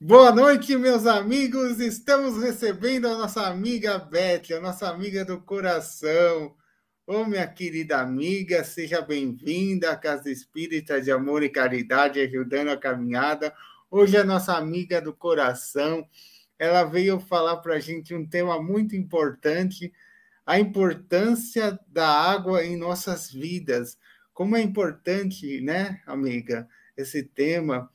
Boa noite, meus amigos. Estamos recebendo a nossa amiga Beth, a nossa amiga do coração. Ô, minha querida amiga, seja bem-vinda à Casa Espírita de Amor e Caridade, ajudando a caminhada. Hoje a nossa amiga do coração, ela veio falar para a gente um tema muito importante, a importância da água em nossas vidas. Como é importante, né, amiga, esse tema.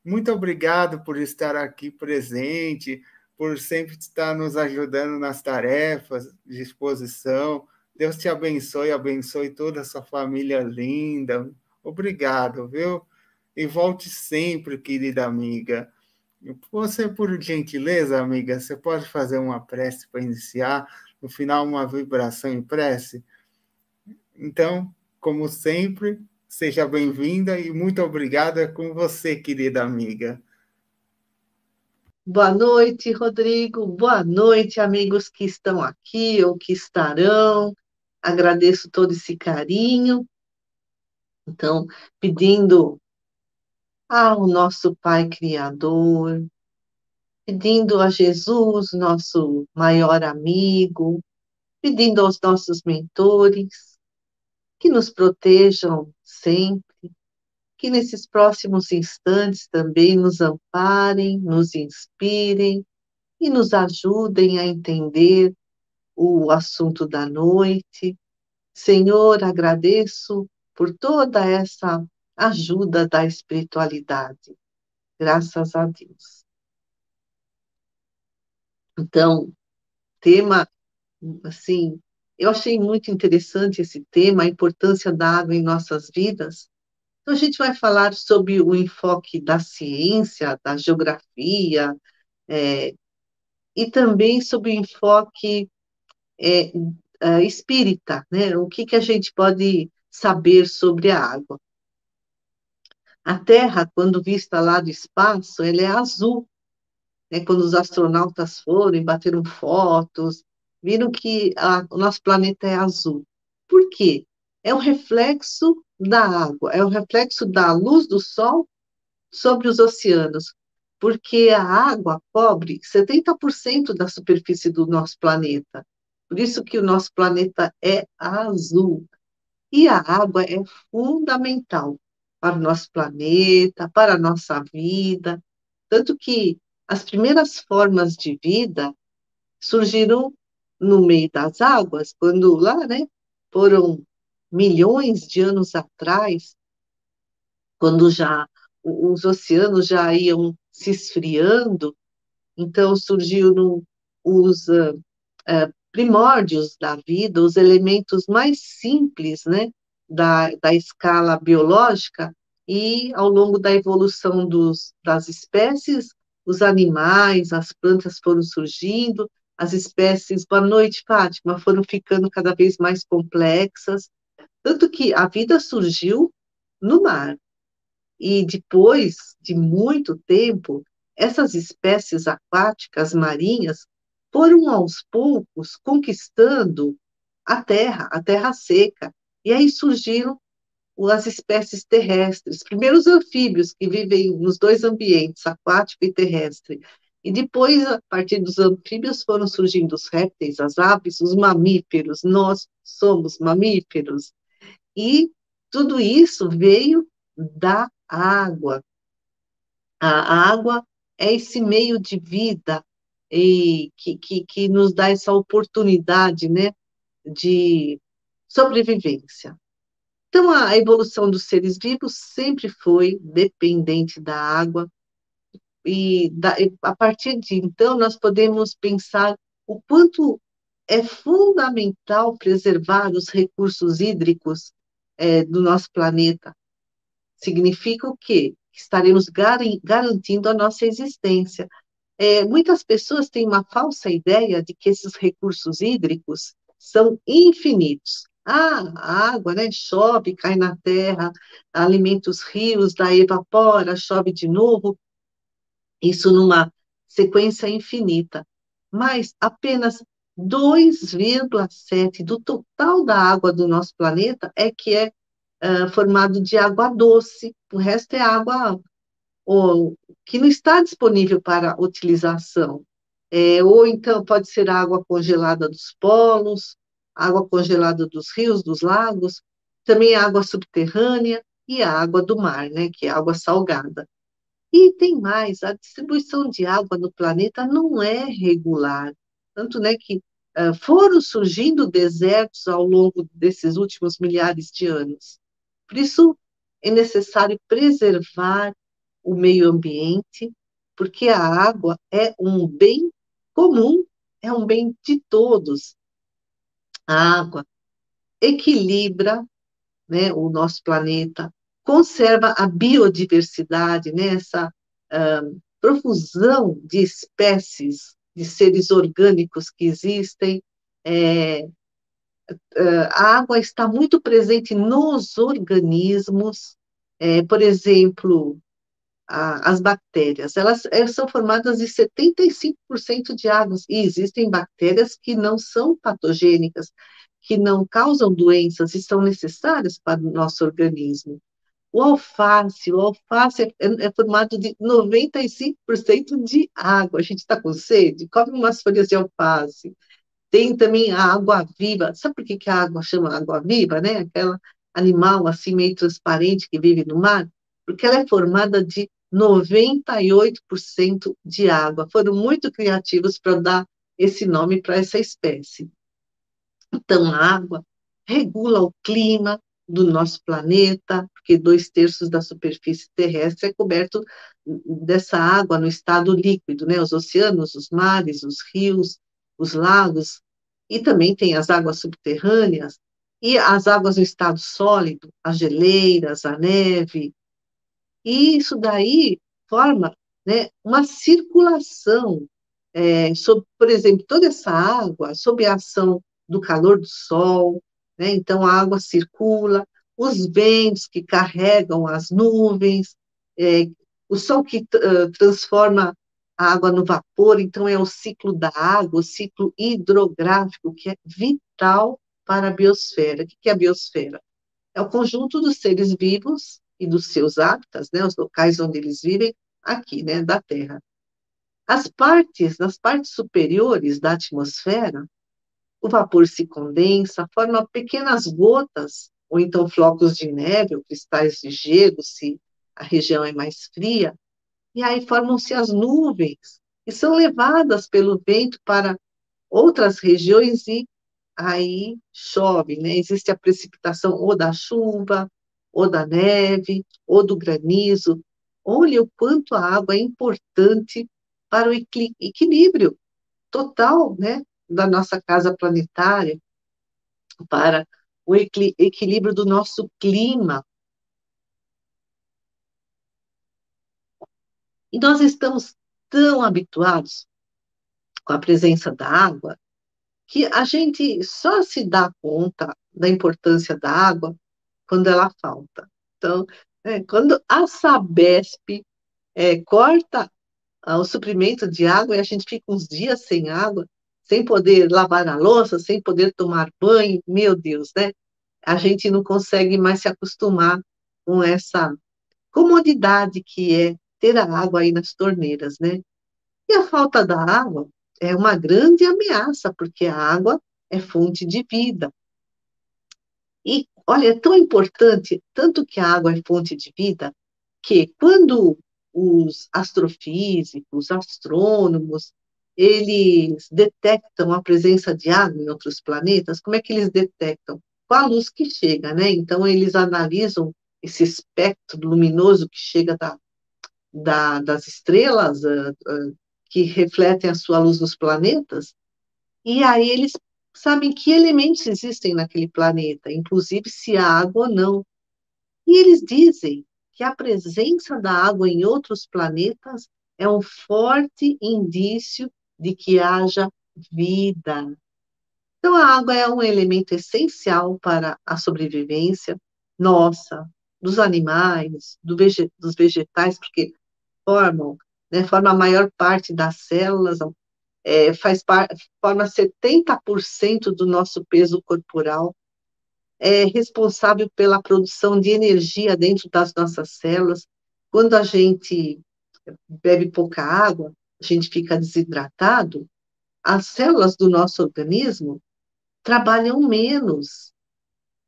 Muito obrigado por estar aqui presente, por sempre estar nos ajudando nas tarefas de exposição. Deus te abençoe, abençoe toda a sua família linda. Obrigado, viu? E volte sempre, querida amiga. Você, por gentileza, amiga, você pode fazer uma prece para iniciar? No final, uma vibração em prece? Então, como sempre, seja bem-vinda e muito obrigada com você, querida amiga. Boa noite, Rodrigo. Boa noite, amigos que estão aqui ou que estarão. Agradeço todo esse carinho. Então, pedindo ao nosso Pai Criador, pedindo a Jesus, nosso maior amigo, pedindo aos nossos mentores que nos protejam sempre, que nesses próximos instantes também nos amparem, nos inspirem e nos ajudem a entender o assunto da noite. Senhor, agradeço por toda essa ajuda da espiritualidade. Graças a Deus. Então, tema, assim, eu achei muito interessante esse tema, a importância da água em nossas vidas. Então, a gente vai falar sobre o enfoque da ciência, da geografia, é, e também sobre o enfoque é, espírita, né? O que que a gente pode saber sobre a água? A Terra, quando vista lá do espaço, ela é azul, né? Quando os astronautas foram e bateram fotos, viram que o nosso planeta é azul. Por quê? É um reflexo da água, é um reflexo da luz do Sol sobre os oceanos, porque a água cobre 70% da superfície do nosso planeta. Por isso que o nosso planeta é azul. E a água é fundamental para o nosso planeta, para a nossa vida. Tanto que as primeiras formas de vida surgiram no meio das águas, quando lá, né, foram milhões de anos atrás, quando já os oceanos já iam se esfriando, então surgiram os primórdios da vida, os elementos mais simples, né, da escala biológica, e ao longo da evolução das espécies, os animais, as plantas foram surgindo, as espécies, boa noite, Fátima, foram ficando cada vez mais complexas, tanto que a vida surgiu no mar. E depois de muito tempo, essas espécies aquáticas marinhas foram aos poucos conquistando a terra seca. E aí surgiram as espécies terrestres, primeiro os anfíbios, que vivem nos dois ambientes, aquático e terrestre. E depois, a partir dos anfíbios, foram surgindo os répteis, as aves, os mamíferos. Nós somos mamíferos. E tudo isso veio da água. A água é esse meio de vida que nos dá essa oportunidade, né, de sobrevivência. Então, a evolução dos seres vivos sempre foi dependente da água, e a partir de então nós podemos pensar o quanto é fundamental preservar os recursos hídricos do nosso planeta. Significa o quê? Que estaremos garantindo a nossa existência. Muitas pessoas têm uma falsa ideia de que esses recursos hídricos são infinitos. A água, né, chove, cai na terra, alimenta os rios, daí evapora, chove de novo, isso numa sequência infinita. Mas apenas 2,7 do total da água do nosso planeta é que é formado de água doce, o resto é água ou que não está disponível para utilização. Ou então pode ser água congelada dos polos, água congelada dos rios, dos lagos, também água subterrânea e a água do mar, né, que é água salgada. E tem mais, a distribuição de água no planeta não é regular, tanto, né, que foram surgindo desertos ao longo desses últimos milhares de anos. Por isso, é necessário preservar o meio ambiente, porque a água é um bem comum, é um bem de todos. A água equilibra, né, o nosso planeta, conserva a biodiversidade, né, essa profusão de espécies, de seres orgânicos que existem. É, a água está muito presente nos organismos, por exemplo, as bactérias, elas são formadas de 75% de água, e existem bactérias que não são patogênicas, que não causam doenças e são necessárias para o nosso organismo. O alface é formado de 95% de água. A gente está com sede, come umas folhas de alface. Tem também a água-viva. Sabe por que que a água chama água-viva, né? Aquela animal assim meio transparente que vive no mar? Porque ela é formada de 98% de água. Foram muito criativos para dar esse nome para essa espécie. Então, a água regula o clima do nosso planeta, porque 2/3 da superfície terrestre é coberto dessa água no estado líquido, né? Os oceanos, os mares, os rios, os lagos, e também tem as águas subterrâneas, e as águas no estado sólido, as geleiras, a neve, e isso daí forma, né, uma circulação, por exemplo, toda essa água, sob a ação do calor do sol, né, então a água circula, os ventos que carregam as nuvens, é, o sol que transforma a água no vapor, então é o ciclo da água, o ciclo hidrográfico, que é vital para a biosfera. O que é a biosfera? É o conjunto dos seres vivos e dos seus hábitats, né, os locais onde eles vivem, aqui, né, da Terra. Nas partes superiores da atmosfera, o vapor se condensa, forma pequenas gotas, ou então flocos de neve, ou cristais de gelo, se a região é mais fria, e aí formam-se as nuvens, e são levadas pelo vento para outras regiões e aí chove, né? Existe a precipitação ou da chuva, ou da neve, ou do granizo. Olha o quanto a água é importante para o equilíbrio total, né, da nossa casa planetária, para o equilíbrio do nosso clima. E nós estamos tão habituados com a presença da água que a gente só se dá conta da importância da água quando ela falta. Então, quando a Sabesp corta o suprimento de água e a gente fica uns dias sem água, sem poder lavar a louça, sem poder tomar banho, meu Deus, né? A gente não consegue mais se acostumar com essa comodidade que é ter a água aí nas torneiras, né? E a falta da água é uma grande ameaça, porque a água é fonte de vida. E, olha, é tão importante, tanto que a água é fonte de vida, que quando os astrofísicos, astrônomos, eles detectam a presença de água em outros planetas, como é que eles detectam? Com a luz que chega, né? Então, eles analisam esse espectro luminoso que chega das estrelas, que refletem a sua luz nos planetas, e aí eles sabem que elementos existem naquele planeta, inclusive se há água ou não. E eles dizem que a presença da água em outros planetas é um forte indício de que haja vida. Então, a água é um elemento essencial para a sobrevivência nossa, dos animais, dos vegetais, porque formam, né, forma a maior parte das células, forma 70% do nosso peso corporal, é responsável pela produção de energia dentro das nossas células. quando a gente bebe pouca água, a gente fica desidratado, as células do nosso organismo trabalham menos.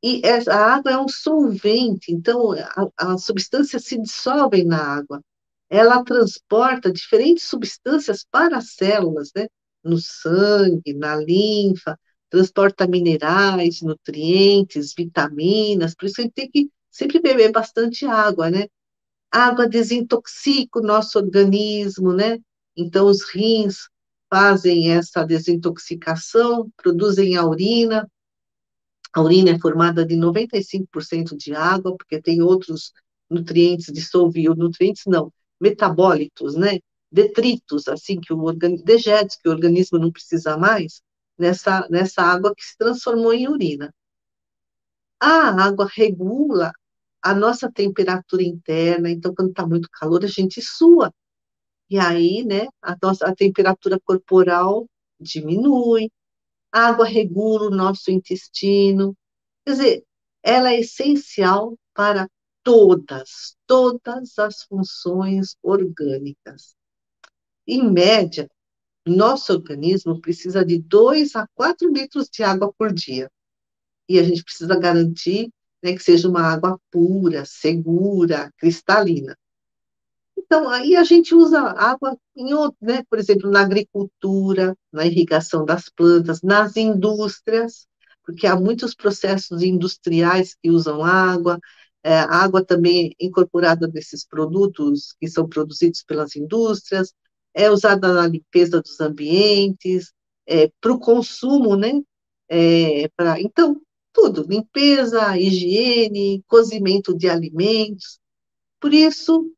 E a água é um solvente, então as substâncias se dissolvem na água. Ela transporta diferentes substâncias para as células, né? No sangue, na linfa, transporta minerais, nutrientes, vitaminas, por isso a gente tem que sempre beber bastante água, né? A água desintoxica o nosso organismo, né? Então os rins fazem essa desintoxicação, produzem a urina. A urina é formada de 95% de água, porque tem outros nutrientes dissolvidos, nutrientes não, metabólitos, né? Detritos, assim, que o organismo, dejetos que o organismo não precisa mais, nessa água que se transformou em urina. A água regula a nossa temperatura interna, então, quando está muito calor, a gente sua. E aí, né, a temperatura corporal diminui. A água regula o nosso intestino. Quer dizer, ela é essencial para todas as funções orgânicas. Em média, nosso organismo precisa de 2 a 4 litros de água por dia. E a gente precisa garantir, né, que seja uma água pura, segura, cristalina. Então, aí a gente usa água em outro, né? Por exemplo, na agricultura, na irrigação das plantas, nas indústrias, porque há muitos processos industriais que usam água, a água também é incorporada nesses produtos que são produzidos pelas indústrias, é usada na limpeza dos ambientes, para o consumo, né? Então, tudo, limpeza, higiene, cozimento de alimentos. Por isso,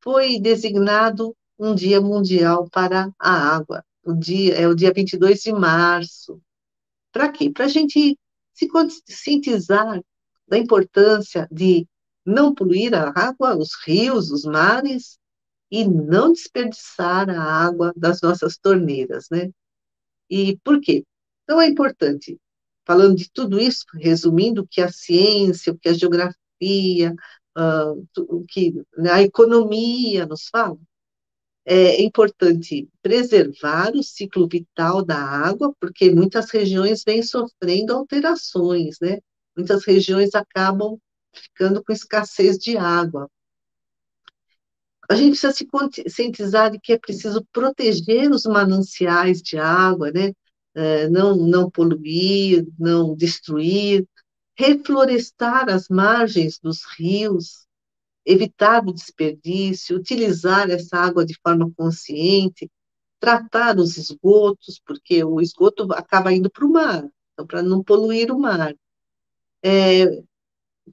foi designado um Dia Mundial para a Água. É o dia 22 de março. Para quê? Para a gente se conscientizar da importância de não poluir a água, os rios, os mares, e não desperdiçar a água das nossas torneiras, né? E por quê? Então é importante, falando de tudo isso, resumindo o que a ciência, o que a geografia, o que, né, a economia nos fala, é importante preservar o ciclo vital da água, porque muitas regiões vêm sofrendo alterações, né? Muitas regiões acabam ficando com escassez de água. A gente precisa se conscientizar de que é preciso proteger os mananciais de água, né? Não poluir, não destruir, reflorestar as margens dos rios, evitar o desperdício, utilizar essa água de forma consciente, tratar os esgotos, porque o esgoto acaba indo para o mar, então, para não poluir o mar.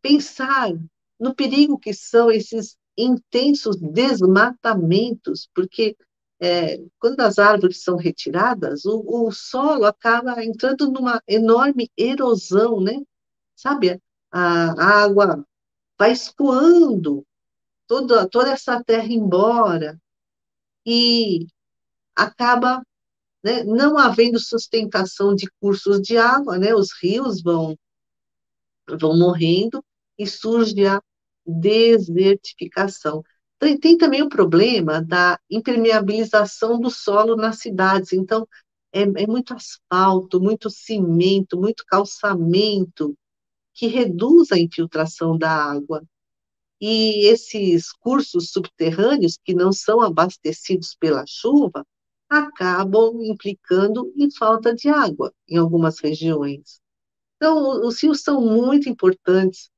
Pensar no perigo que são esses intensos desmatamentos, porque quando as árvores são retiradas, o solo acaba entrando numa enorme erosão, né? Sabe? A água vai escoando toda essa terra embora e acaba, né, não havendo sustentação de cursos de água, né? Os rios vão morrendo e surge a desertificação. Tem também o problema da impermeabilização do solo nas cidades. Então, é muito asfalto, muito cimento, muito calçamento, que reduz a infiltração da água. E esses cursos subterrâneos, que não são abastecidos pela chuva, acabam implicando em falta de água em algumas regiões. Então, os rios são muito importantes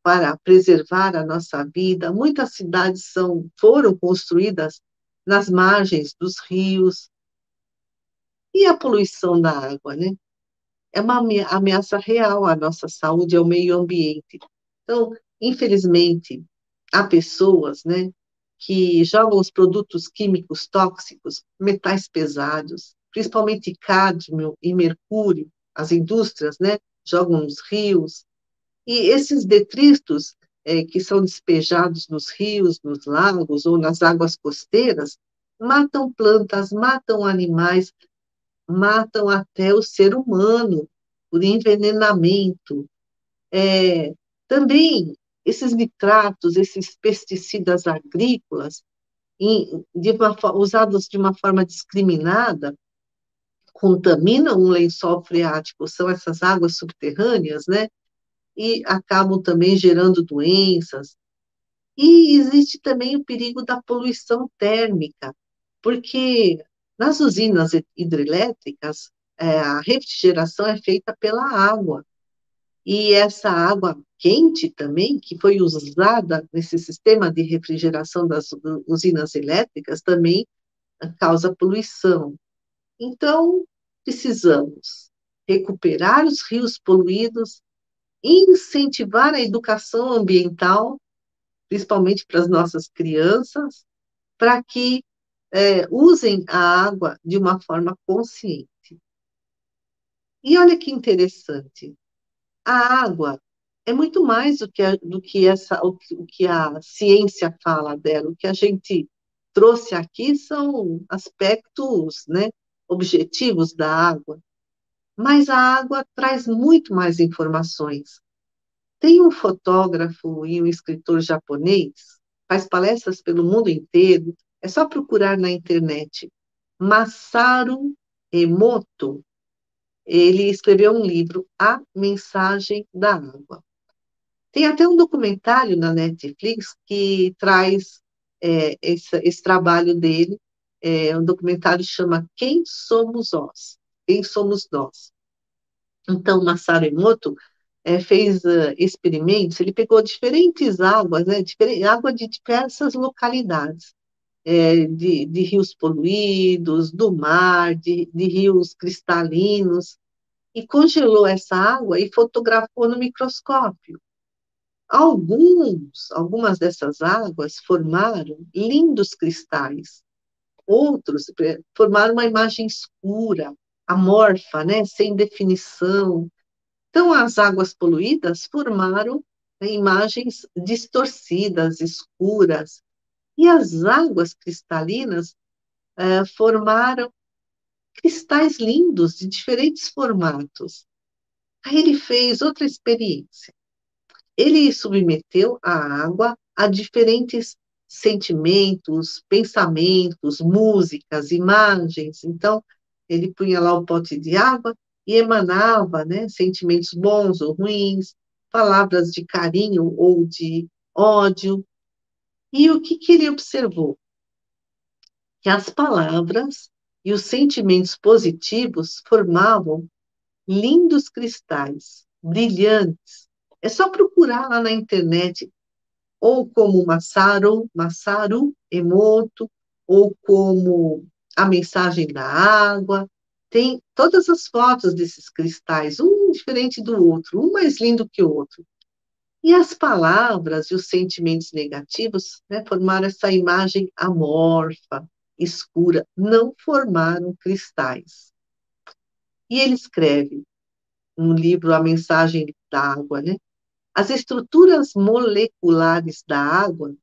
para preservar a nossa vida. Muitas cidades foram construídas nas margens dos rios. E a poluição da água, né? É uma ameaça real à nossa saúde e ao meio ambiente. Então, infelizmente, há pessoas, né, que jogam os produtos químicos tóxicos, metais pesados, principalmente cádmio e mercúrio, as indústrias, né, jogam nos rios, e esses detritos que são despejados nos rios, nos lagos ou nas águas costeiras, matam plantas, matam animais, matam até o ser humano por envenenamento. Também esses nitratos, esses pesticidas agrícolas, usados de uma forma discriminada, contaminam um lençol freático, são essas águas subterrâneas, né? E acabam também gerando doenças. E existe também o perigo da poluição térmica, porque nas usinas hidrelétricas, a refrigeração é feita pela água. E essa água quente também, que foi usada nesse sistema de refrigeração das usinas elétricas, também causa poluição. Então, precisamos recuperar os rios poluídos, incentivar a educação ambiental, principalmente para as nossas crianças, para que usem a água de uma forma consciente. E olha que interessante, a água é muito mais o que a ciência fala dela. O que a gente trouxe aqui são aspectos, né, objetivos da água, mas a água traz muito mais informações. Tem um fotógrafo e um escritor japonês, faz palestras pelo mundo inteiro, é só procurar na internet. Masaru Emoto, ele escreveu um livro, A Mensagem da Água. Tem até um documentário na Netflix que traz esse trabalho dele. Um documentário chama Quem Somos Nós? Quem Somos Nós? Então, Masaru Emoto fez experimentos, ele pegou diferentes águas, né, água de diversas localidades, de rios poluídos, do mar, de rios cristalinos, e congelou essa água e fotografou no microscópio. Algumas dessas águas formaram lindos cristais, outros formaram uma imagem escura, amorfa, né, sem definição. Então, as águas poluídas formaram, né, imagens distorcidas, escuras, e as águas cristalinas formaram cristais lindos de diferentes formatos. Aí ele fez outra experiência. Ele submeteu a água a diferentes sentimentos, pensamentos, músicas, imagens. Então, ele punha lá o pote de água e emanava, né, sentimentos bons ou ruins, palavras de carinho ou de ódio. E o que ele observou? Que as palavras e os sentimentos positivos formavam lindos cristais, brilhantes. É só procurar lá na internet, ou como Masaru Emoto, ou como A Mensagem da Água. Tem todas as fotos desses cristais, um diferente do outro, um mais lindo que o outro. E as palavras e os sentimentos negativos, né, formaram essa imagem amorfa, escura, não formaram cristais. E ele escreve no livro A Mensagem da Água, né? As estruturas moleculares da água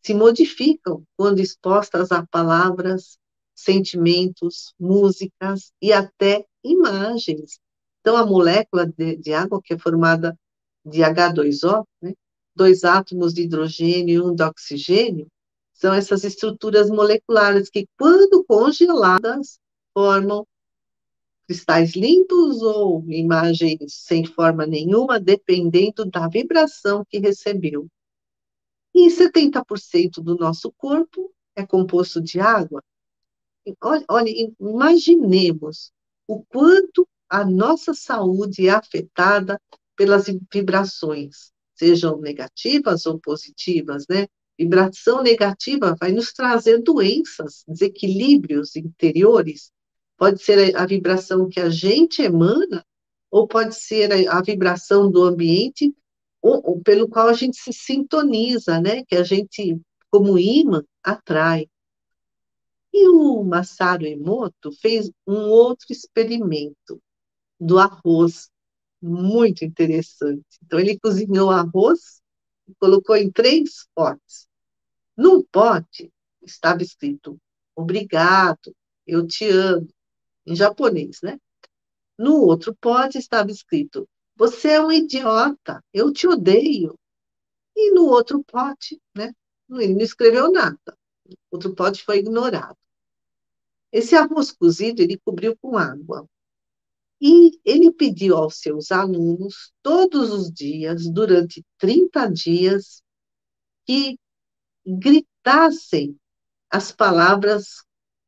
se modificam quando expostas a palavras, sentimentos, músicas e até imagens. Então, a molécula de água, que é formada de H2O, né? Dois átomos de hidrogênio e um de oxigênio, são essas estruturas moleculares que, quando congeladas, formam cristais limpos ou imagens sem forma nenhuma, dependendo da vibração que recebeu. E 70% do nosso corpo é composto de água. Olha, imaginemos o quanto a nossa saúde é afetada pelas vibrações, sejam negativas ou positivas, né? Vibração negativa vai nos trazer doenças, desequilíbrios interiores. Pode ser a vibração que a gente emana, ou pode ser a vibração do ambiente, ou pelo qual a gente se sintoniza, né? Que a gente, como imã, atrai. E o Masaru Emoto fez um outro experimento do arroz, muito interessante. Então, ele cozinhou arroz e colocou em 3 potes. Num pote estava escrito, obrigado, eu te amo, em japonês, né? No outro pote estava escrito, você é um idiota, eu te odeio. E no outro pote, né, ele não escreveu nada. O outro pote foi ignorado. Esse arroz cozido ele cobriu com água. E ele pediu aos seus alunos, todos os dias, durante 30 dias, que gritassem as palavras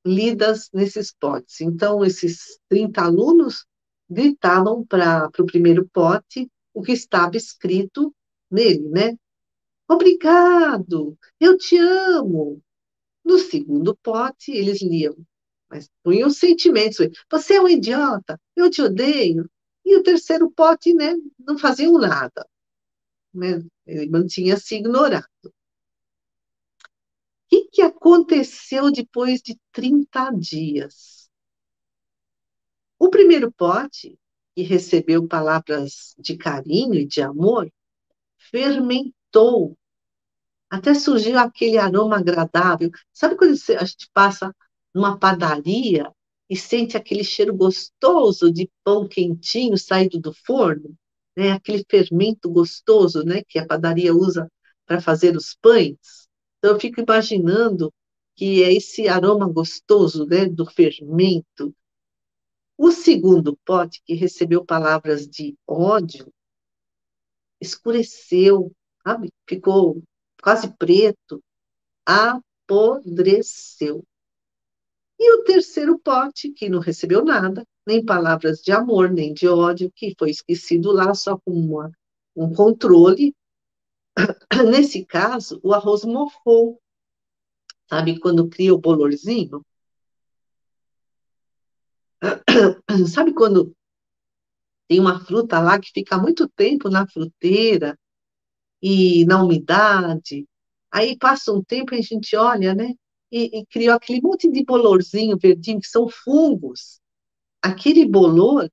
lidas nesses potes. Então, esses 30 alunos gritavam para o primeiro pote o que estava escrito nele, né? Obrigado, eu te amo. No segundo pote, eles liam, mas punham sentimentos. Você é um idiota, eu te odeio. E o terceiro pote, né, não faziam nada, né? Ele mantinha-se ignorado. O que aconteceu depois de 30 dias? O primeiro pote, que recebeu palavras de carinho e de amor, fermentou. Até surgiu aquele aroma agradável. Sabe quando a gente passa numa padaria e sente aquele cheiro gostoso de pão quentinho saído do forno? Né? Aquele fermento gostoso, né, que a padaria usa para fazer os pães. Então, eu fico imaginando que é esse aroma gostoso, né, do fermento. O segundo pote, que recebeu palavras de ódio, escureceu, sabe? Ficou quase preto, apodreceu. E o terceiro pote, que não recebeu nada, nem palavras de amor, nem de ódio, que foi esquecido lá só com um controle. Nesse caso, o arroz mofou. Sabe quando cria o bolorzinho? Sabe quando tem uma fruta lá que fica muito tempo na fruteira e na umidade? Aí passa um tempo e a gente olha, né? E criou aquele monte de bolorzinho verdinho, que são fungos. Aquele bolor,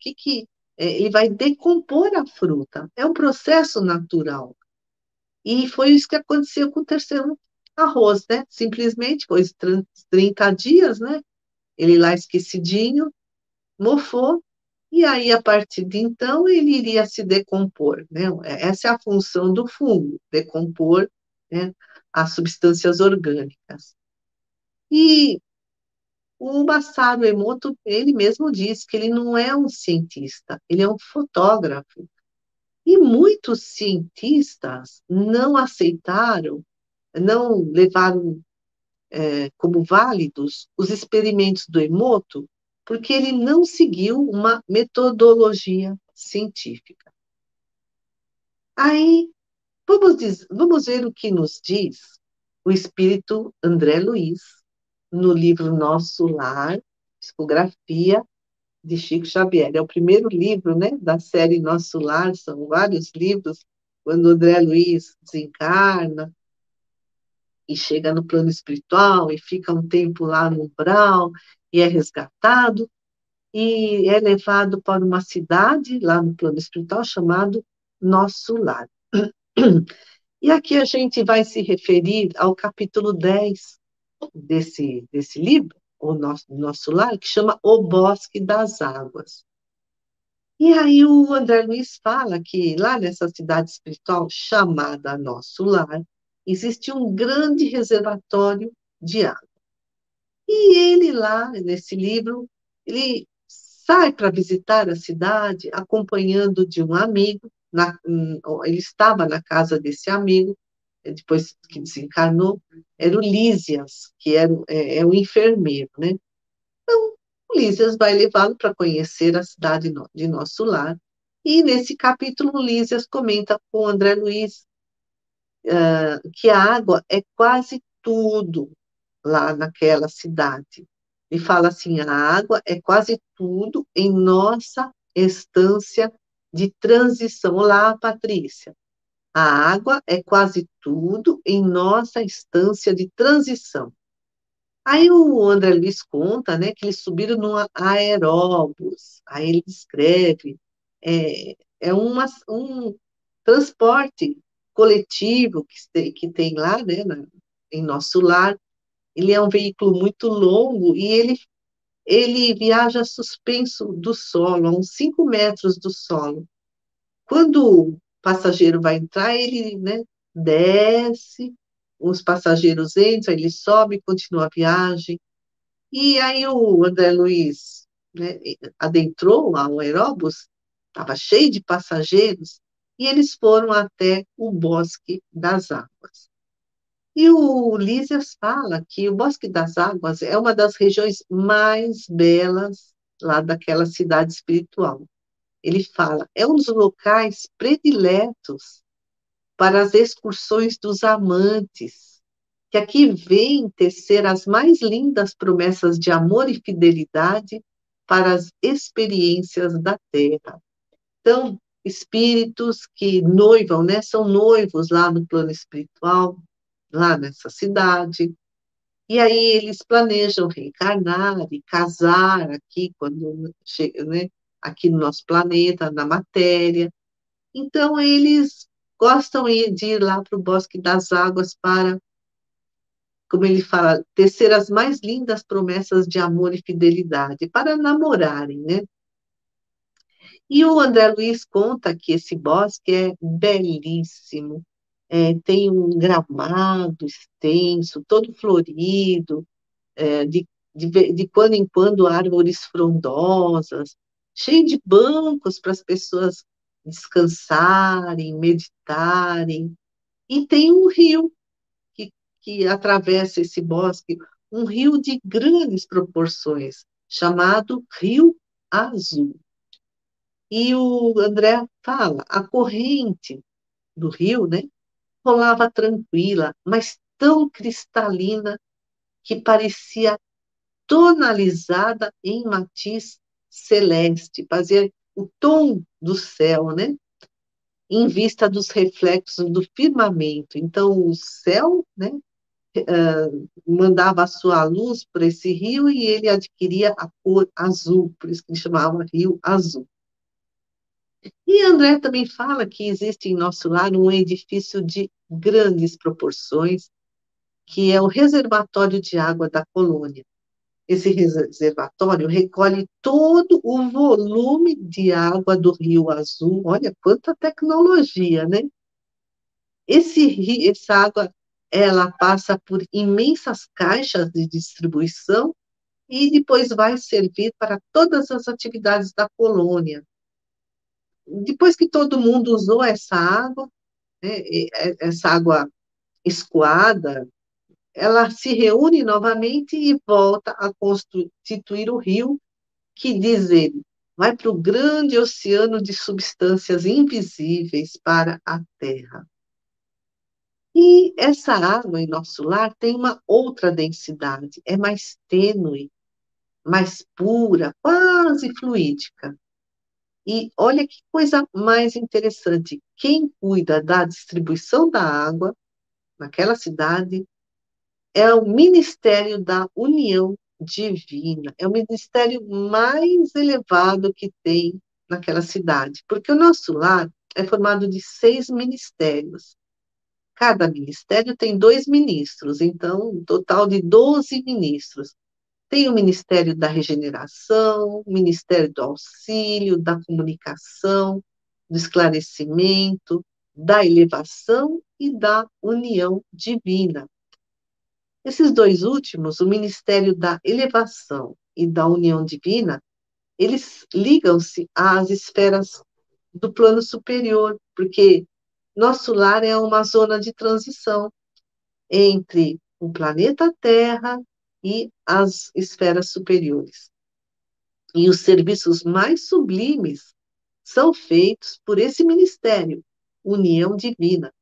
ele vai decompor a fruta. É um processo natural. E foi isso que aconteceu com o terceiro arroz, né? Simplesmente, depois de 30 dias, né? Ele lá esquecidinho, mofou, e aí, a partir de então, ele iria se decompor, né? Essa é a função do fungo, decompor, né, as substâncias orgânicas. E o Masaru Emoto, ele mesmo diz que ele não é um cientista, ele é um fotógrafo. E muitos cientistas não aceitaram, não levaram como válidos os experimentos do Emoto, porque ele não seguiu uma metodologia científica. Aí, vamos ver o que nos diz o espírito André Luiz no livro Nosso Lar, Psicografia de Chico Xavier. É o primeiro livro, né, da série Nosso Lar, são vários livros, quando o André Luiz desencarna e chega no plano espiritual e fica um tempo lá no umbral e é resgatado e é levado para uma cidade lá no plano espiritual chamado Nosso Lar. E aqui a gente vai se referir ao capítulo 10 desse livro, o nosso Lar, que chama O Bosque das Águas. E aí o André Luiz fala que lá nessa cidade espiritual chamada Nosso Lar, existe um grande reservatório de água. E ele lá, nesse livro, ele sai para visitar a cidade, acompanhando de um amigo, ele estava na casa desse amigo, depois que desencarnou, era o Lísias, que é o enfermeiro, né? O Lísias vai levá-lo para conhecer a cidade de Nosso Lar. E nesse capítulo, o Lísias comenta com o André Luiz que a água é quase tudo lá naquela cidade. Ele fala assim: a água é quase tudo em nossa estância de transição. Olá, Patrícia. A água é quase tudo em nossa estância de transição. Aí o André Luiz conta, né, que eles subiram num aeróbus. Aí ele descreve, é um transporte coletivo que tem lá, né, em Nosso Lar. Ele é um veículo muito longo e ele viaja suspenso do solo, a uns 5 metros do solo. Quando o passageiro vai entrar, ele, né, desce, os passageiros entram, ele sobe, continua a viagem. E aí o André Luiz, né, adentrou ao aeróbus, estava cheio de passageiros, e eles foram até o Bosque das Águas. E o Lísias fala que o Bosque das Águas é uma das regiões mais belas lá daquela cidade espiritual. Ele fala, é um dos locais prediletos para as excursões dos amantes, que aqui vêm tecer as mais lindas promessas de amor e fidelidade para as experiências da terra. Então, espíritos que noivam, né, são noivos lá no plano espiritual, lá nessa cidade, e aí eles planejam reencarnar e casar aqui quando chega, né, aqui no nosso planeta, na matéria. Então eles gostam de ir lá para o Bosque das Águas para, como ele fala, tecer as mais lindas promessas de amor e fidelidade, para namorarem, né? E o André Luiz conta que esse bosque é belíssimo, tem um gramado extenso, todo florido, de quando em quando árvores frondosas, cheio de bancos para as pessoas descansarem, meditarem. E tem um rio que atravessa esse bosque, um rio de grandes proporções, chamado Rio Azul. E o André fala, a corrente do rio, né, rolava tranquila, mas tão cristalina que parecia tonalizada em matiz celeste, fazia o tom do céu, né? Em vista dos reflexos do firmamento. Então, o céu, né, mandava a sua luz por esse rio e ele adquiria a cor azul, por isso que ele chamava Rio Azul. E André também fala que existe em nosso lar um edifício de grandes proporções, que é o reservatório de água da colônia. Esse reservatório recolhe todo o volume de água do Rio Azul. Olha quanta tecnologia, né? Essa água, ela passa por imensas caixas de distribuição e depois vai servir para todas as atividades da colônia. Depois que todo mundo usou essa água, né, essa água escoada, ela se reúne novamente e volta a constituir o rio, que, diz ele, vai para o grande oceano de substâncias invisíveis para a Terra. E essa água em nosso lar tem uma outra densidade, é mais tênue, mais pura, quase fluídica. E olha que coisa mais interessante, quem cuida da distribuição da água naquela cidade é o Ministério da União Divina, é o ministério mais elevado que tem naquela cidade, porque o nosso lar é formado de 6 ministérios. Cada ministério tem 2 ministros, então, um total de 12 ministros. Tem o Ministério da Regeneração, o Ministério do Auxílio, da Comunicação, do Esclarecimento, da Elevação e da União Divina. Esses 2 últimos, o Ministério da Elevação e da União Divina, eles ligam-se às esferas do plano superior, porque nosso lar é uma zona de transição entre o planeta Terra e as esferas superiores. E os serviços mais sublimes são feitos por esse ministério, União Divina,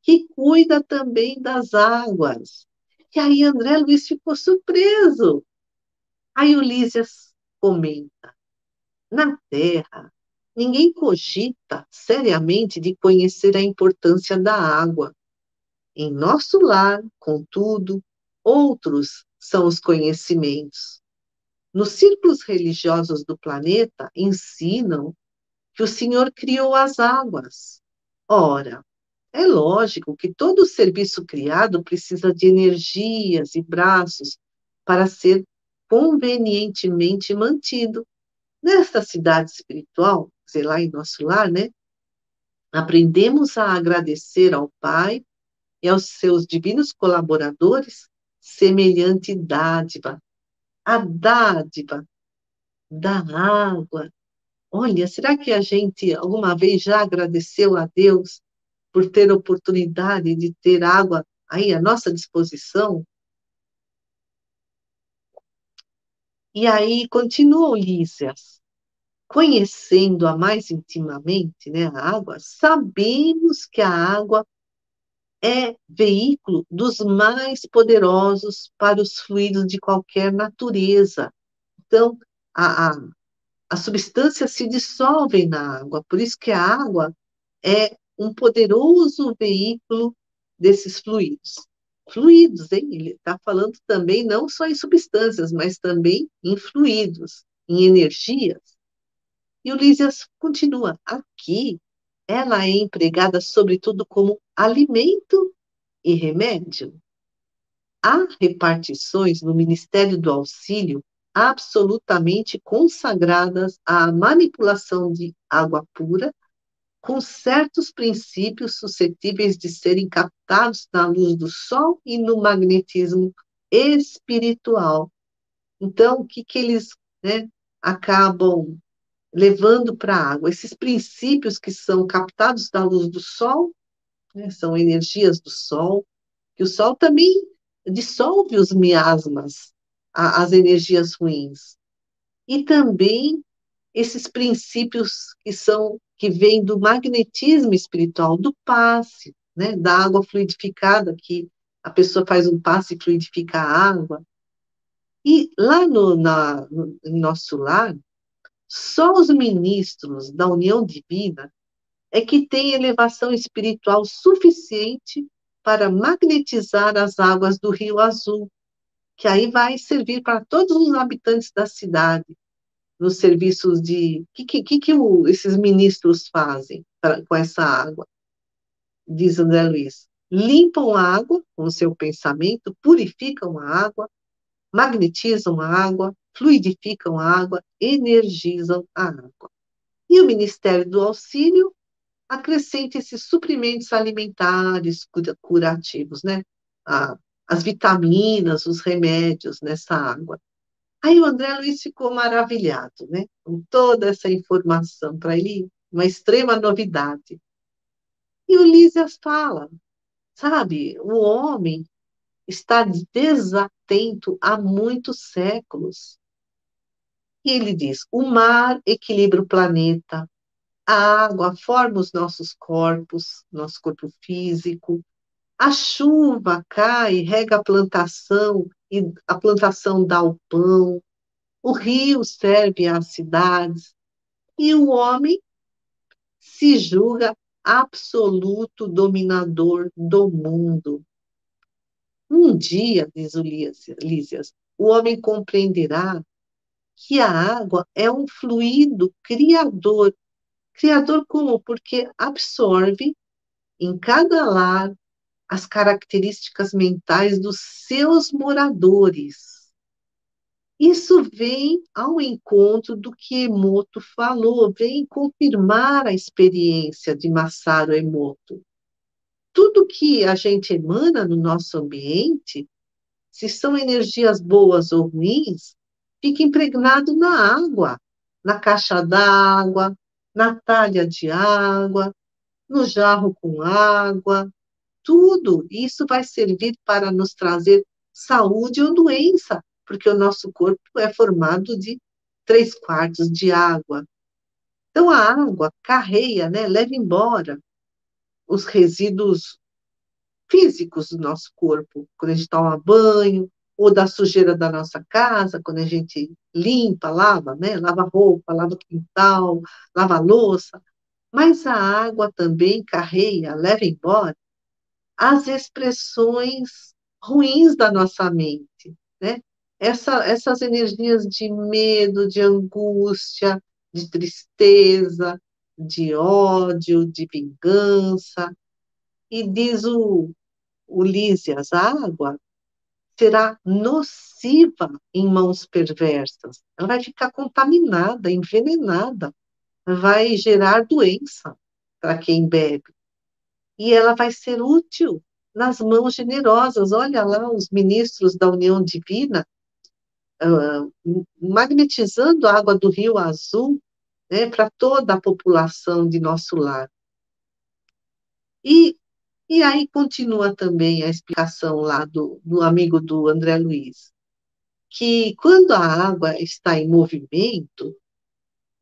que cuida também das águas. E aí André Luiz ficou surpreso. Aí Ulisses comenta, na Terra, ninguém cogita seriamente de conhecer a importância da água. Em nosso lar, contudo, outros são os conhecimentos. Nos círculos religiosos do planeta, ensinam que o Senhor criou as águas. Ora, é lógico que todo serviço criado precisa de energias e braços para ser convenientemente mantido. Nesta cidade espiritual, sei lá, em nosso lar, né? Aprendemos a agradecer ao Pai e aos seus divinos colaboradores semelhante dádiva, a dádiva da água. Olha, será que a gente alguma vez já agradeceu a Deus por ter a oportunidade de ter água aí à nossa disposição? E aí continua Lísias, conhecendo-a mais intimamente, né, a água, sabemos que a água é veículo dos mais poderosos para os fluidos de qualquer natureza. Então, a, a, as substâncias se dissolvem na água, por isso que a água é um poderoso veículo desses fluidos. Fluidos, hein? Ele está falando também não só em substâncias, mas também em fluidos, em energias. E o Lísias continua, aqui ela é empregada sobretudo como alimento e remédio. Há repartições no Ministério do Auxílio absolutamente consagradas à manipulação de água pura, com certos princípios suscetíveis de serem captados na luz do sol e no magnetismo espiritual. Então, o que, que eles, né, acabam levando para a água? Esses princípios que são captados da luz do sol, né, são energias do sol, que o sol também dissolve os miasmas, as energias ruins. E também esses princípios que vêm do magnetismo espiritual, do passe, né, da água fluidificada, que a pessoa faz um passe e fluidifica a água. E lá no nosso lar, só os ministros da união divina é que têm elevação espiritual suficiente para magnetizar as águas do Rio Azul, que aí vai servir para todos os habitantes da cidade, nos serviços de... esses ministros fazem com essa água? Diz André Luiz. Limpam a água com o seu pensamento, purificam a água, magnetizam a água, fluidificam a água, energizam a água. E o Ministério do Auxílio acrescenta esses suprimentos alimentares curativos, né? As vitaminas, os remédios nessa água. Aí o André Luiz ficou maravilhado, né? Com toda essa informação para ele, uma extrema novidade. E o Lísias fala, sabe, o homem está desatento há muitos séculos. E ele diz: o mar equilibra o planeta, a água forma os nossos corpos, nosso corpo físico, a chuva cai, rega a plantação, e a plantação dá o pão, o rio serve às cidades, e o homem se julga absoluto dominador do mundo. Um dia, diz o Lísias, o homem compreenderá que a água é um fluido criador. Criador como? Porque absorve em cada lar as características mentais dos seus moradores. Isso vem ao encontro do que Emoto falou, vem confirmar a experiência de Masaru Emoto. Tudo que a gente emana no nosso ambiente, se são energias boas ou ruins, fica impregnado na água, na caixa d'água, na talha de água, no jarro com água, tudo isso vai servir para nos trazer saúde ou doença, porque o nosso corpo é formado de 3/4 de água. Então, a água carreia, né, leva embora os resíduos físicos do nosso corpo, quando a gente toma banho, ou da sujeira da nossa casa, quando a gente limpa, lava, né, lava roupa, lava o quintal, lava a louça. Mas a água também carreia, leva embora as expressões ruins da nossa mente, né? Essas energias de medo, de angústia, de tristeza, de ódio, de vingança. E diz o Lísias, a água será nociva em mãos perversas. Ela vai ficar contaminada, envenenada, vai gerar doença para quem bebe. E ela vai ser útil nas mãos generosas. Olha lá os ministros da União Divina, ah, magnetizando a água do Rio Azul, né, para toda a população de nosso lar. E, e aí continua também a explicação lá do amigo do André Luiz, que quando a água está em movimento,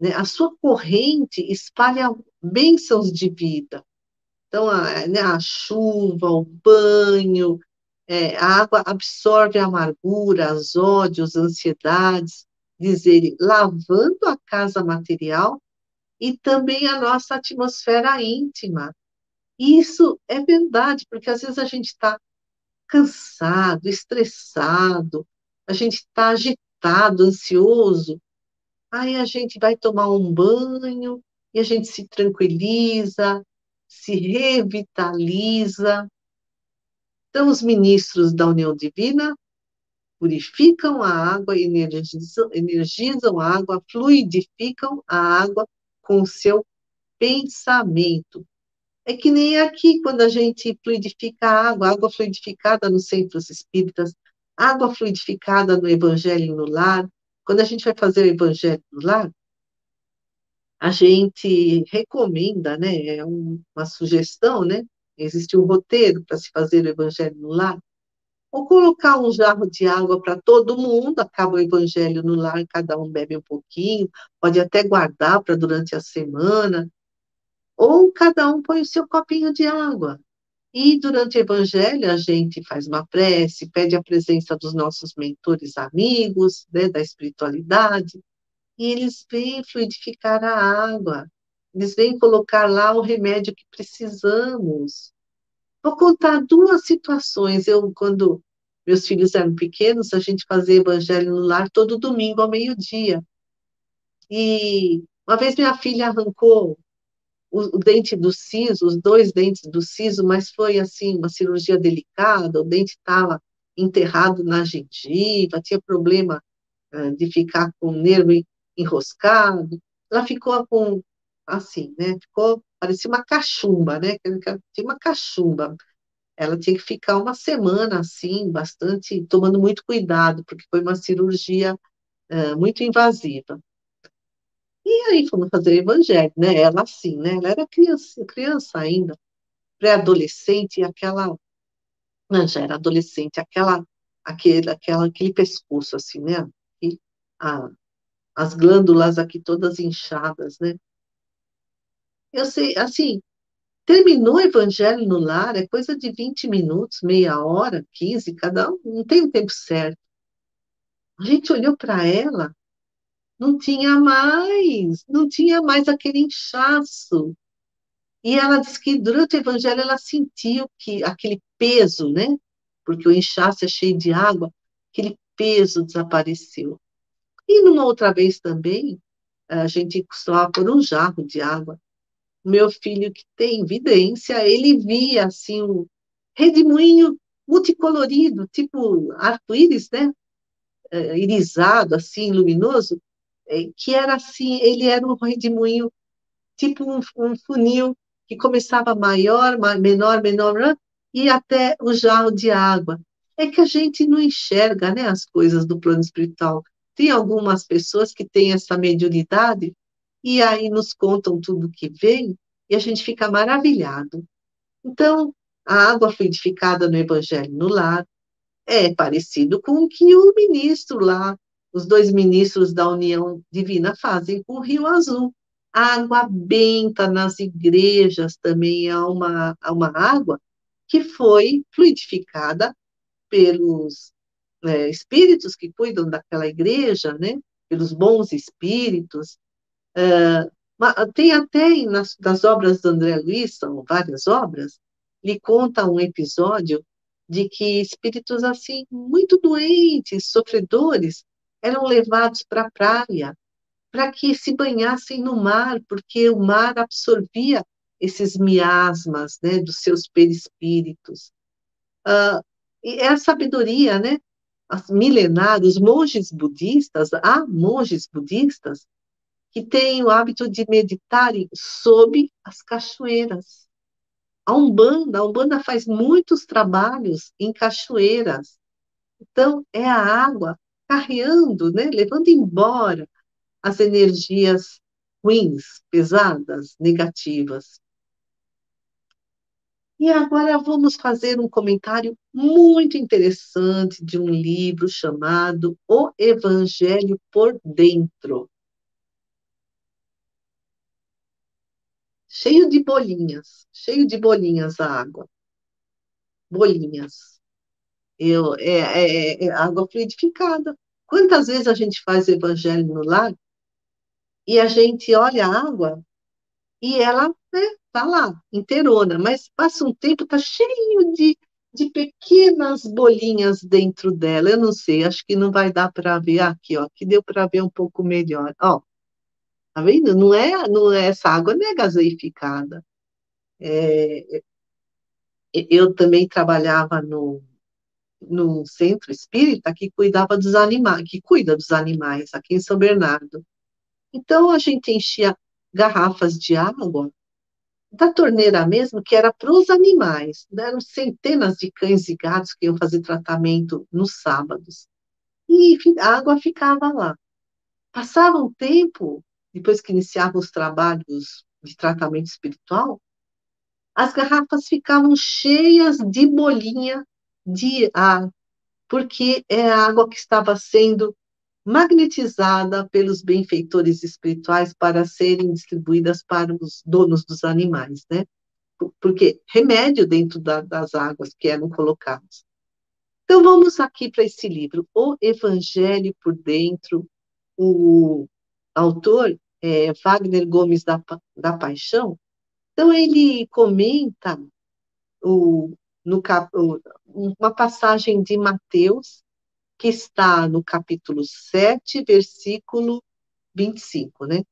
né, a sua corrente espalha bênçãos de vida. Então, né, a chuva, o banho, a água absorve a amargura, os ódios, ansiedades, diz ele, lavando a casa material e também a nossa atmosfera íntima. E isso é verdade, porque às vezes a gente está cansado, estressado, a gente está agitado, ansioso, aí a gente vai tomar um banho e a gente se tranquiliza, se revitaliza. Então, os ministros da União Divina purificam a água, energizam a água, fluidificam a água com o seu pensamento. É que nem aqui, quando a gente fluidifica a água fluidificada nos centros espíritas, água fluidificada no Evangelho no Lar. Quando a gente vai fazer o Evangelho no Lar, a gente recomenda, né, uma sugestão, né, existe um roteiro para se fazer o Evangelho no Lar, ou colocar um jarro de água para todo mundo, acaba o Evangelho no Lar, cada um bebe um pouquinho, pode até guardar para durante a semana, ou cada um põe o seu copinho de água. E durante o Evangelho a gente faz uma prece, pede a presença dos nossos mentores amigos, né, da espiritualidade, e eles vêm fluidificar a água, eles vêm colocar lá o remédio que precisamos. Vou contar duas situações. Eu, quando meus filhos eram pequenos, a gente fazia Evangelho no Lar todo domingo ao meio-dia. E uma vez minha filha arrancou o dente do siso, os dois dentes do siso, mas foi assim, uma cirurgia delicada, o dente estava enterrado na gengiva, tinha problema de ficar com o nervo enroscado. Ela ficou com, assim, né? Ficou, parecia uma cachumba, né? Tinha uma cachumba. Ela tinha que ficar uma semana assim, bastante, tomando muito cuidado, porque foi uma cirurgia muito invasiva. E aí fomos fazer evangelho, né? Ela assim, né? Ela era criança, criança ainda, pré-adolescente, e aquela, não, já era adolescente, aquele pescoço assim, né? E a, as glândulas aqui todas inchadas, né? Eu sei, assim, terminou o evangelho no lar, é coisa de 20 minutos, meia hora, 15, cada um, não tem um tempo certo. A gente olhou para ela, não tinha mais aquele inchaço. E ela disse que durante o evangelho ela sentiu que aquele peso, né? Porque o inchaço é cheio de água, aquele peso desapareceu. E numa outra vez também, a gente costumava pôr um jarro de água. O meu filho, que tem vidência, ele via assim um redemoinho multicolorido, tipo arco-íris, né? Irisado, assim, luminoso, que era assim, ele era um redemoinho tipo um funil que começava maior, menor, menor, né? E até o jarro de água. É que a gente não enxerga, né, as coisas do plano espiritual. Tem algumas pessoas que têm essa mediunidade e aí nos contam tudo que vem e a gente fica maravilhado. Então, a água fluidificada no Evangelho no Lar é parecido com o que o ministro lá, os dois ministros da União Divina fazem com o Rio Azul. A água benta nas igrejas também é uma água que foi fluidificada pelos espíritos que cuidam daquela igreja, né? Pelos bons espíritos. Tem até nas obras do André Luiz, são várias obras, ele conta um episódio de que espíritos assim, muito doentes, sofredores, eram levados para a praia para que se banhassem no mar, porque o mar absorvia esses miasmas, né, dos seus perispíritos. E é a sabedoria, né? As milenares, os monges budistas, há monges budistas que têm o hábito de meditarem sob as cachoeiras. A Umbanda faz muitos trabalhos em cachoeiras. Então, é a água carreando, né, levando embora as energias ruins, pesadas, negativas. E agora vamos fazer um comentário muito interessante de um livro chamado O Evangelho por Dentro, cheio de bolinhas a água, bolinhas. É água fluidificada. Quantas vezes a gente faz evangelho no lar e a gente olha a água e ela, né, tá lá, inteirona, mas passa um tempo, tá cheio de pequenas bolinhas dentro dela. Eu não sei, acho que não vai dar para ver aqui, ó, que deu para ver um pouco melhor. Ó, tá vendo? Essa água não é gaseificada. Eu também trabalhava no centro espírita que cuidava dos animais, que cuida dos animais aqui em São Bernardo. Então a gente enchia garrafas de água da torneira mesmo, que era para os animais. Eram centenas de cães e gatos que iam fazer tratamento nos sábados. E a água ficava lá. Passava um tempo, depois que iniciavam os trabalhos de tratamento espiritual, as garrafas ficavam cheias de bolinha de ar, porque é a água que estava sendo magnetizada pelos benfeitores espirituais para serem distribuídas para os donos dos animais, né? Porque remédio dentro das águas que eram colocadas. Então vamos aqui para esse livro, O Evangelho por Dentro. O autor é Wagner Gomes da Paixão. Então ele comenta o, no, uma passagem de Mateus que está no capítulo 7, versículo 25, né?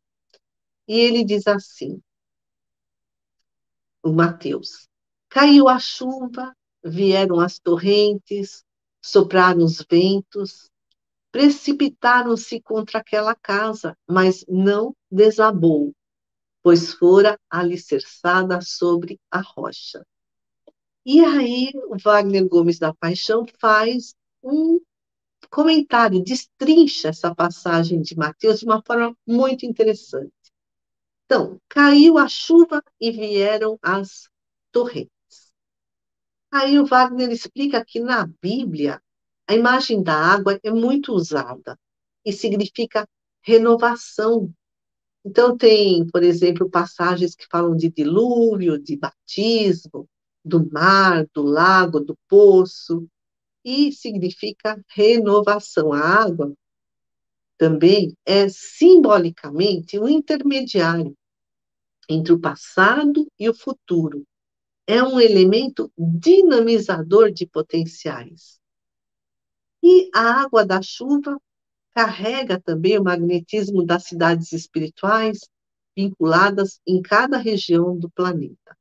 E ele diz assim, o Mateus: caiu a chuva, vieram as torrentes, sopraram os ventos, precipitaram-se contra aquela casa, mas não desabou, pois fora alicerçada sobre a rocha. E aí, o Wagner Gomes da Paixão faz um comentário, destrincha essa passagem de Mateus de uma forma muito interessante. Então, caiu a chuva e vieram as torrentes. Aí o Wagner explica que na Bíblia a imagem da água é muito usada e significa renovação. Então, tem, por exemplo, passagens que falam de dilúvio, de batismo, do mar, do lago, do poço, e significa renovação. A água também é simbolicamente um intermediário entre o passado e o futuro. É um elemento dinamizador de potenciais. E a água da chuva carrega também o magnetismo das cidades espirituais vinculadas em cada região do planeta.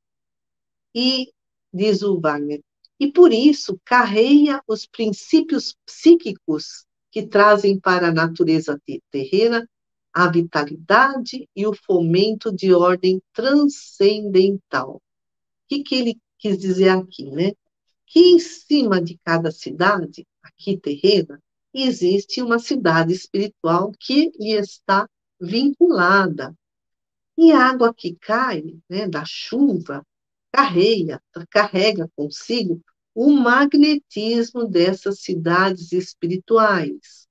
E, diz o Wagner, e por isso carrega os princípios psíquicos que trazem para a natureza terrena a vitalidade e o fomento de ordem transcendental. O que ele quis dizer aqui, né? Que em cima de cada cidade, aqui terrena, existe uma cidade espiritual que lhe está vinculada. E a água que cai, né, da chuva, carrega consigo o magnetismo dessas cidades espirituais,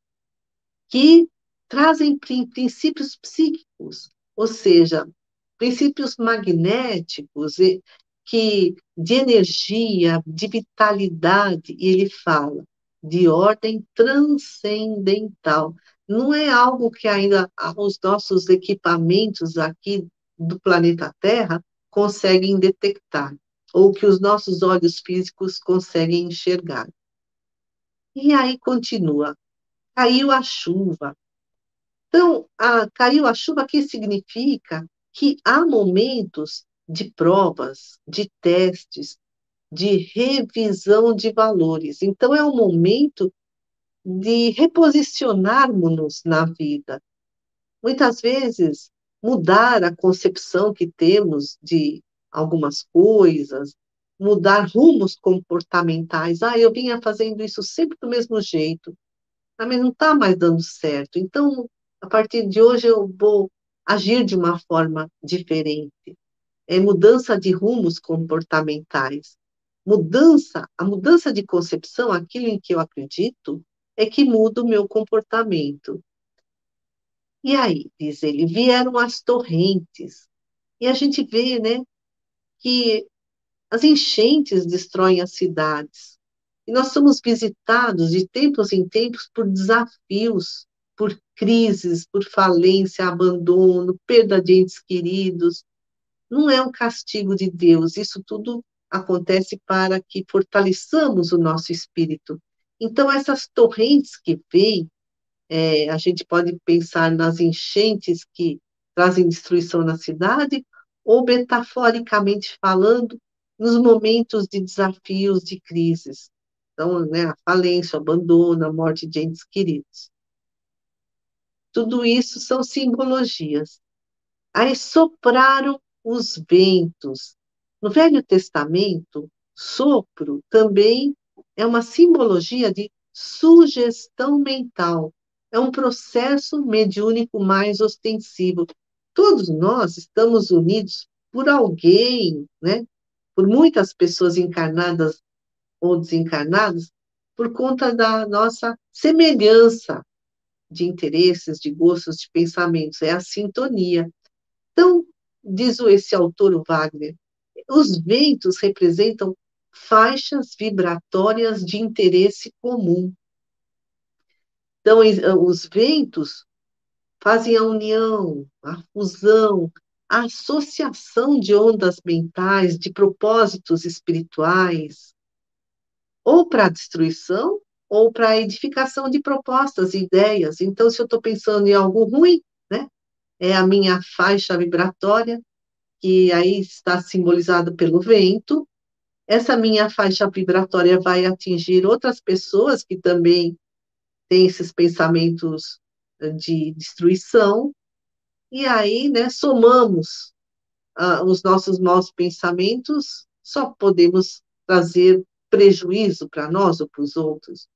que trazem princípios psíquicos, ou seja, princípios magnéticos de energia, de vitalidade, e ele fala de ordem transcendental. Não é algo que ainda os nossos equipamentos aqui do planeta Terra conseguem detectar, ou que os nossos olhos físicos conseguem enxergar. E aí continua, caiu a chuva. Então, caiu a chuva, que significa que há momentos de provas, de testes, de revisão de valores. Então, é um momento de reposicionarmos-nos na vida. Muitas vezes, mudar a concepção que temos de algumas coisas, mudar rumos comportamentais. Ah, eu vinha fazendo isso sempre do mesmo jeito, mas não está mais dando certo. Então, a partir de hoje, eu vou agir de uma forma diferente. É mudança de rumos comportamentais. A mudança de concepção, aquilo em que eu acredito, é que muda o meu comportamento. E aí, diz ele, vieram as torrentes. E a gente vê, né, que as enchentes destroem as cidades. E nós somos visitados de tempos em tempos por desafios, por crises, por falência, abandono, perda de entes queridos. Não é um castigo de Deus, isso tudo acontece para que fortaleçamos o nosso espírito. Então, essas torrentes que vêm, a gente pode pensar nas enchentes que trazem destruição na cidade, ou metaforicamente falando, nos momentos de desafios, de crises. Então, né, a falência, o abandono, a morte de entes queridos. Tudo isso são simbologias. Aí sopraram os ventos. No Velho Testamento, sopro também é uma simbologia de sugestão mental. É um processo mediúnico mais ostensivo. Todos nós estamos unidos por alguém, né? Por muitas pessoas encarnadas ou desencarnadas, por conta da nossa semelhança de interesses, de gostos, de pensamentos. É a sintonia. Então, diz esse autor, o Wagner, os ventos representam faixas vibratórias de interesse comum. Então, os ventos fazem a união, a fusão, a associação de ondas mentais, de propósitos espirituais, ou para a destruição, ou para a edificação de propostas e ideias. Então, se eu estou pensando em algo ruim, né, é a minha faixa vibratória, que aí está simbolizado pelo vento. Essa minha faixa vibratória vai atingir outras pessoas que também têm esses pensamentos de destruição, e aí, né, somamos os nossos maus pensamentos, só podemos trazer prejuízo para nós ou para os outros.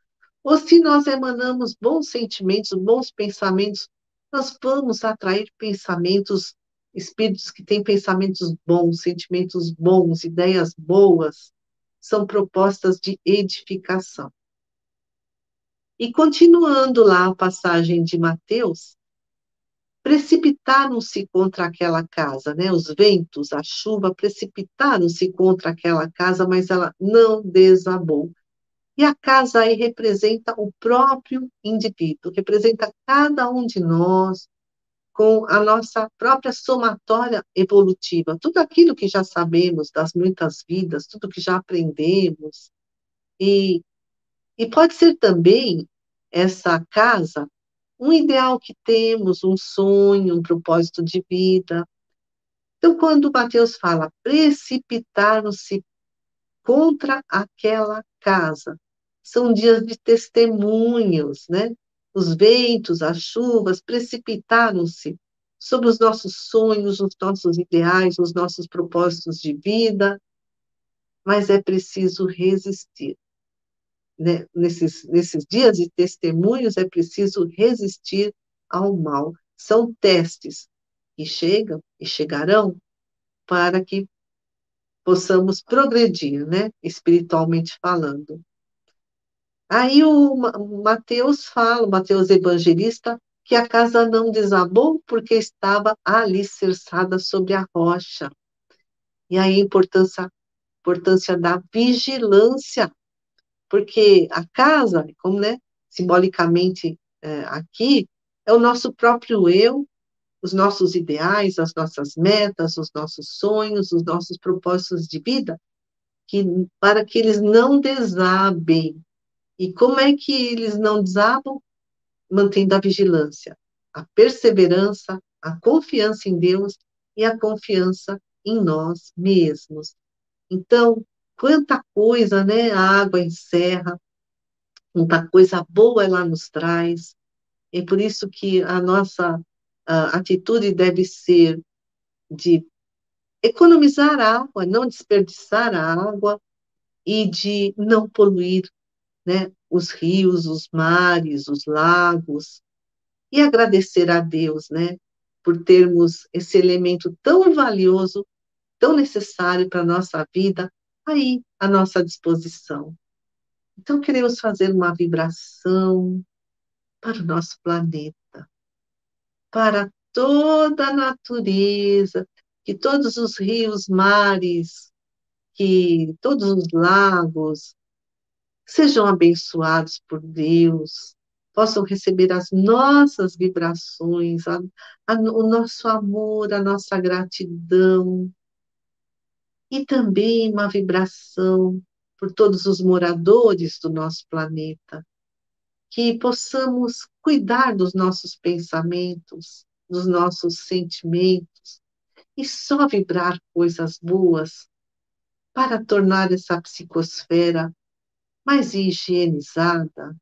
Ou se nós emanamos bons sentimentos, bons pensamentos, nós vamos atrair pensamentos, espíritos que têm pensamentos bons, sentimentos bons, ideias boas, são propostas de edificação. E continuando lá a passagem de Mateus, precipitaram-se contra aquela casa, né? Os ventos, a chuva precipitaram-se contra aquela casa, mas ela não desabou. E a casa aí representa o próprio indivíduo, representa cada um de nós com a nossa própria somatória evolutiva, tudo aquilo que já sabemos das muitas vidas, tudo que já aprendemos. E, e pode ser também essa casa um ideal que temos, um sonho, um propósito de vida. Então, quando Mateus fala precipitaram-se contra aquela casa. São dias de testemunhos, né? Os ventos, as chuvas precipitaram-se sobre os nossos sonhos, os nossos ideais, os nossos propósitos de vida, mas é preciso resistir, né? Nesses dias de testemunhos, é preciso resistir ao mal. São testes que chegam e chegarão para que possamos progredir, né? Espiritualmente falando. Aí o Mateus fala, o Mateus evangelista, que a casa não desabou porque estava alicerçada sobre a rocha. E aí a importância da vigilância, porque a casa, como, né, simbolicamente aqui, é o nosso próprio eu, os nossos ideais, as nossas metas, os nossos sonhos, os nossos propósitos de vida, para que eles não desabem. E como é que eles não desabam? Mantendo a vigilância, a perseverança, a confiança em Deus e a confiança em nós mesmos. Então, quanta coisa, né? A água encerra, quanta coisa boa ela nos traz. É por isso que a nossa atitude deve ser de economizar água, não desperdiçar a água e de não poluir, né, os rios, os mares, os lagos, e agradecer a Deus, né, por termos esse elemento tão valioso, tão necessário para a nossa vida, aí à nossa disposição. Então, queremos fazer uma vibração para o nosso planeta, para toda a natureza, que todos os rios, mares, que todos os lagos sejam abençoados por Deus, possam receber as nossas vibrações, o nosso amor, a nossa gratidão, e também uma vibração por todos os moradores do nosso planeta, que possamos cuidar dos nossos pensamentos, dos nossos sentimentos, e só vibrar coisas boas para tornar essa psicosfera mais higienizada,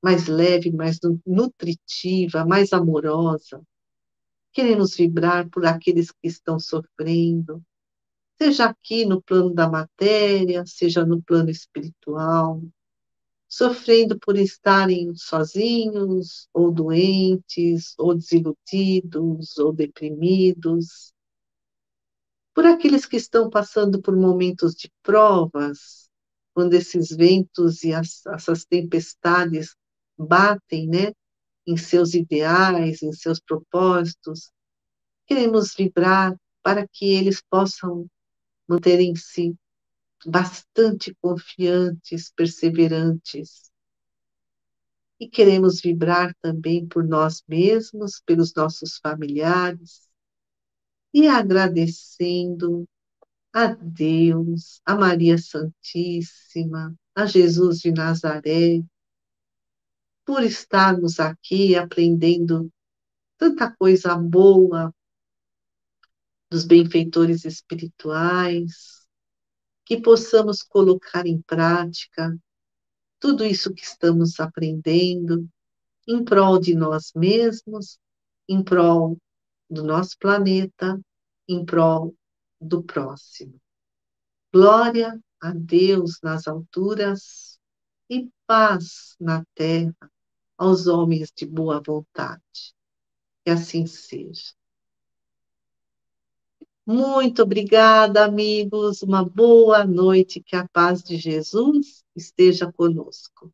mais leve, mais nutritiva, mais amorosa. Queremos vibrar por aqueles que estão sofrendo, seja aqui no plano da matéria, seja no plano espiritual, sofrendo por estarem sozinhos, ou doentes, ou desiludidos, ou deprimidos, por aqueles que estão passando por momentos de provas, quando esses ventos e essas tempestades batem, né, em seus ideais, em seus propósitos, queremos vibrar para que eles possam manterem-se bastante confiantes, perseverantes. E queremos vibrar também por nós mesmos, pelos nossos familiares, e agradecendo a Deus, a Maria Santíssima, a Jesus de Nazaré, por estarmos aqui aprendendo tanta coisa boa dos benfeitores espirituais, que possamos colocar em prática tudo isso que estamos aprendendo em prol de nós mesmos, em prol do nosso planeta, em prol do próximo. Glória a Deus nas alturas e paz na terra aos homens de boa vontade. Que assim seja. Muito obrigada, amigos. Uma boa noite. Que a paz de Jesus esteja conosco.